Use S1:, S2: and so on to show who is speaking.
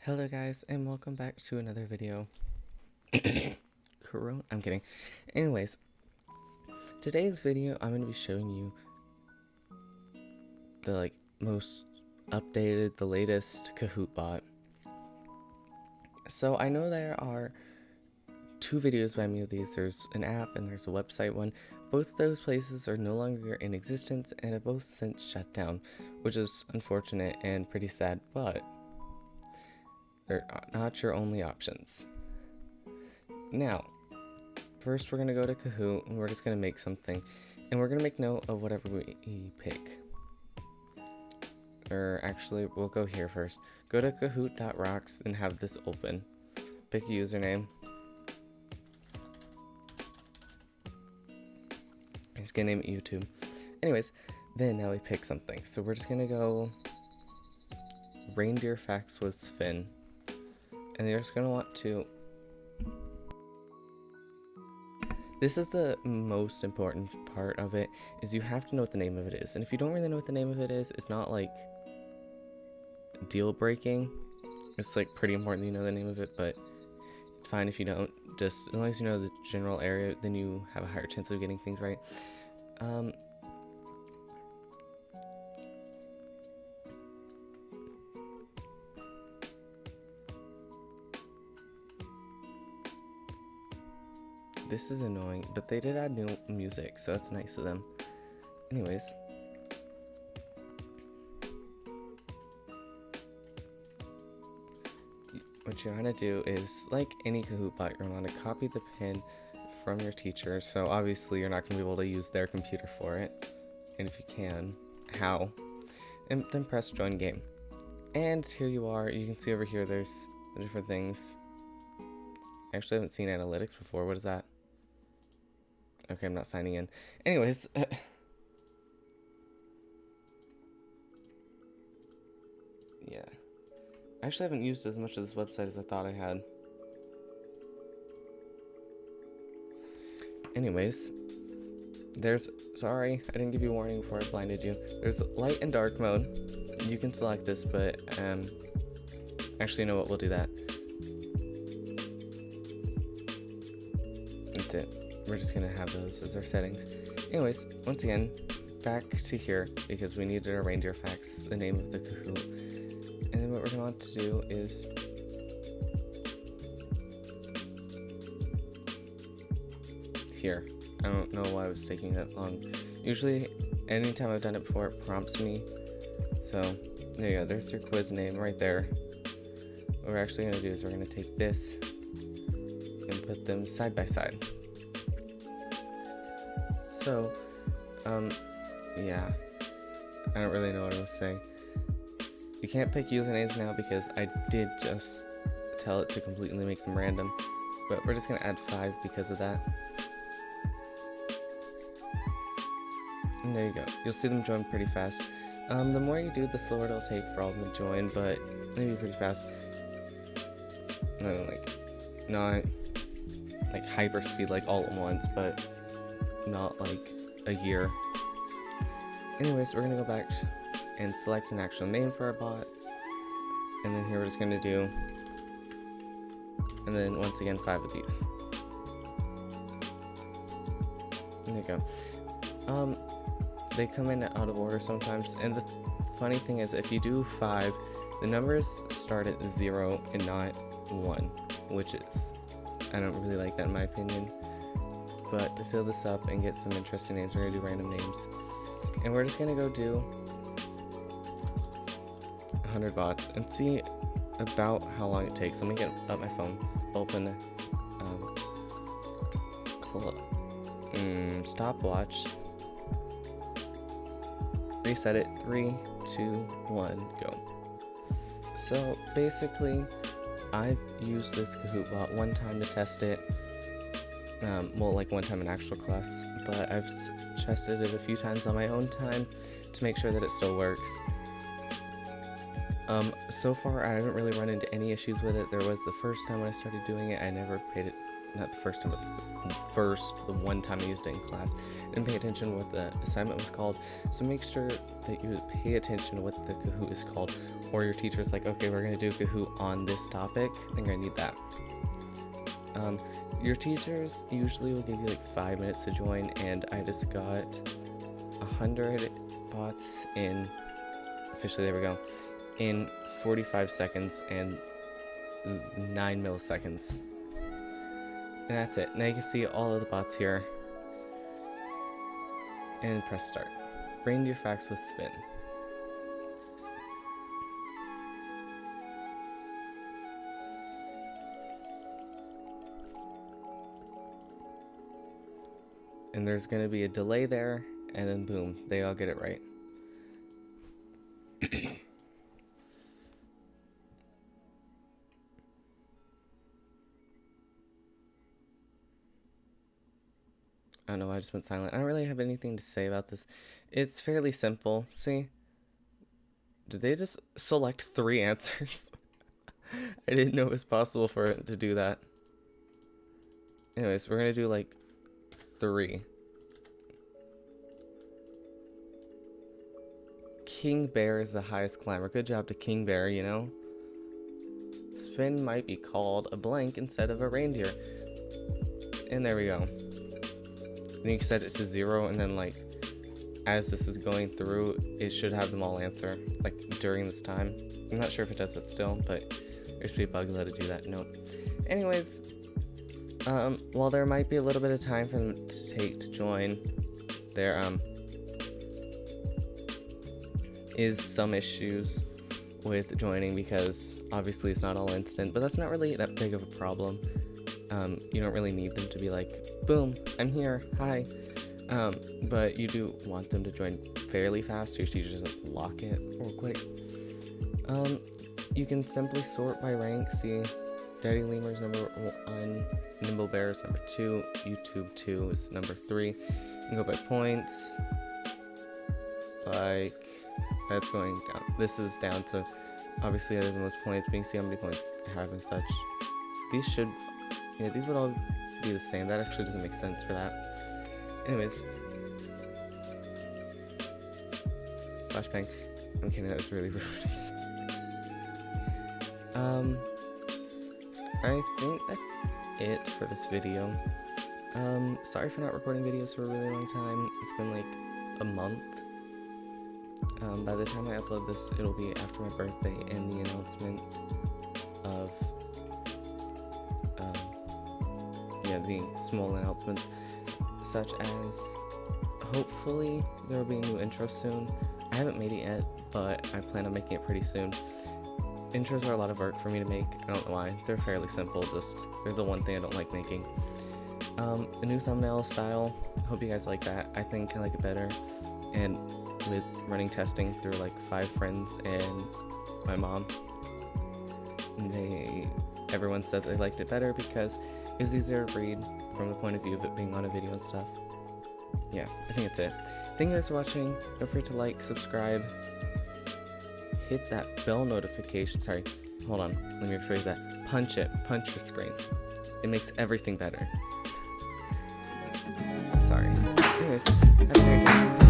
S1: Hello guys, and welcome back to another video. I'm kidding. Anyways, today's video I'm going to be showing you the most updated, the latest Kahoot Bot. So I know there are two videos by me of these. There's an app and there's a website one. Both of those places are no longer in existence and have both since shut down, which is unfortunate and pretty sad, but they're not your only options. Now, first we're going to go to Kahoot and we're just going to make something, and we're going to make note of whatever we pick. Or actually, we'll go here first. Go to kahoot.rocks and have this open. Pick a username. I'm just going to name it YouTube. Anyways, then now we pick something. So we're just going to go reindeer facts with Finn. And you're just going to want to... This is the most important part of it, is you have to know what the name of it is. And if you don't really know what the name of it is, it's not like deal breaking. It's like pretty important you know the name of it, but it's fine if you don't. Just as long as you know the general area, then you have a higher chance of getting things right. This is annoying, but they did add new music, so that's nice of them. Anyways, what you're gonna do is, like any Kahoot bot, you're gonna copy the pin from your teacher. So obviously you're not gonna be able to use their computer for it, and if you can, how? And then press join game. And here you are. You can see over here there's the different things. I actually haven't seen analytics before. What is that? Okay, I'm not signing in. Anyways, yeah. I actually haven't used as much of this website as I thought I had. Anyways, sorry, I didn't give you a warning before I blinded you. There's light and dark mode. You can select this, but, actually, you know what, we'll do that. That's it. We're just gonna have those as our settings. Anyways, once again, back to here, because we needed our reindeer facts, the name of the Kahoot. And then what we're gonna want to do is here. I don't know why it was taking that long. Usually, anytime I've done it before, it prompts me. So, there you go. There's your quiz name right there. What we're actually gonna do is we're gonna take this and put them side by side. So, yeah, I don't really know what I was saying. You can't pick usernames now because I did just tell it to completely make them random, but we're just gonna add 5 because of that. And there you go. You'll see them join pretty fast. The more you do, the slower it'll take for all of them to join, but maybe pretty fast. Not like hyper speed like all at once, but not like a year. Anyways, we're gonna go back and select an actual name for our bots, and then here we're just gonna do, and then once again 5 of these. There you go. They come in out of order sometimes, and the funny thing is, if you do 5, the numbers start at 0 and not 1, which is, I don't really like that in my opinion. But to fill this up and get some interesting names, we're gonna do random names. And we're just gonna go do 100 bots and see about how long it takes. Let me get up my phone, open stopwatch, reset it, 3, 2, 1, go. So basically, I've used this Kahoot bot one time to test it. Well, like one time in actual class, but I've tested it a few times on my own time to make sure that it still works. So far I haven't really run into any issues with it. There was the first time when I started doing it, I never paid not the first time, but the one time I used it in class. Didn't pay attention to what the assignment was called. So make sure that you pay attention to what the Kahoot is called, or your teacher's like, okay, we're gonna do Kahoot on this topic. I'm gonna need that. Your teachers usually will give you like 5 minutes to join, and I just got 100 bots in, officially, there we go, in 45 seconds and 9 milliseconds. And that's it. Now you can see all of the bots here. And press start. Reindeer facts with spin. And there's going to be a delay there, and then boom, they all get it right. I don't know why I just went silent. I don't really have anything to say about this. It's fairly simple. See? Did they just select 3 answers? I didn't know it was possible for it to do that. Anyways, we're going to do like 3. King Bear is the highest climber. Good job to King Bear, you know? Spin might be called a blank instead of a reindeer. And there we go. Then you can set it to 0, and then like as this is going through, it should have them all answer like during this time. I'm not sure if it does that still, but there should be a bug that to do that. Nope. Anyways, while there might be a little bit of time for them to take to join, there is some issues with joining because obviously it's not all instant, but that's not really that big of a problem. You don't really need them to be like, boom, I'm here, hi. But you do want them to join fairly fast so your teacher doesn't lock it real quick. You can simply sort by rank. See, Daddy Lemur's number 1, Nimble Bear is number 2, YouTube 2 is number 3. You can go by points, like that's going down. This is down to obviously I have the most points, but you can see how many points I have and such. These should, yeah, these would all be the same. That actually doesn't make sense for that. Anyways, flashbang. I'm kidding, that was really rude. I think that's it for this video. Sorry for not recording videos for a really long time. It's been like a month. By the time I upload this, it'll be after my birthday and the announcement of the small announcements, such as hopefully there will be a new intro soon. I haven't made it yet, but I plan on making it pretty soon. Intros are a lot of work for me to make. I don't know why. They're fairly simple, just they're the one thing I don't like making. A new thumbnail style, hope you guys like that. I think I like it better, and with running testing through like 5 friends and my mom, everyone said they liked it better because it's easier to read from the point of view of it being on a video and stuff. Yeah, I think that's it. Thank you guys for watching. Don't forget to like, subscribe, hit that bell notification. Sorry, hold on, let me rephrase that. Punch your screen. It makes everything better. Sorry. Anyways, have a great day.